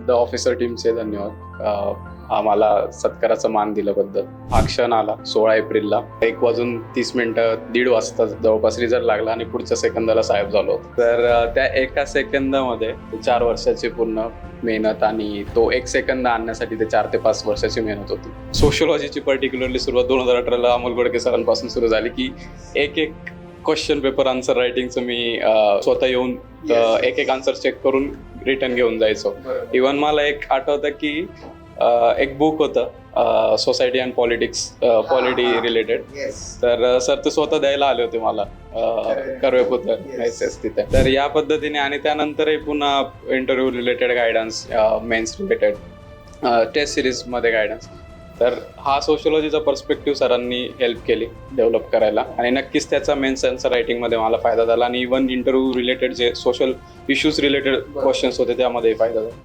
The officer टीमचे धन्यवाद आम्हाला सत्काराचा मान दिल्याबद्दल. हा क्षण आला 16 एप्रिलला 1:30 1:00 वाजता जवळपास रिझल्ट लागला आणि पुढच्या सेकंदाला साहेब झालो. तर त्या एका सेकंदामध्ये 4 वर्षाची पूर्ण मेहनत आणि तो 1 सेकंद आणण्यासाठी ते 4 ते 5 वर्षाची मेहनत होती. सोशिओलॉजीची पर्टिक्युलरली सुरुवात 2018ला अमोल गोडके सरांपासून सुरू झाली की एक क्वेश्चन पेपर आन्सर रायटिंगचं मी स्वतः येऊन एक आन्सर चेक करून रिटर्न घेऊन जायचो. इव्हन मला एक आठवतं की एक बुक होतं society and politics polity related. तर सर ते स्वतः द्यायला आले होते मला कर्वे पुत्र तिथे. तर या पद्धतीने आणि त्यानंतरही पुन्हा interview related guidance, mains related, test सिरीजमध्ये गायडन्स. तर हा सोशिओलॉजीचा पर्स्पेक्टिव्ह सरांनी हेल्प केली डेव्हलप करायला आणि नक्कीच त्याचा मेन्स आन्सर रायटिंगमध्ये मला फायदा झाला आणि इव्हन इंटरव्ह्यू रिलेटेड जे सोशल इश्यूज रिलेटेड क्वेश्चन्स होते त्यामध्ये फायदा झाला.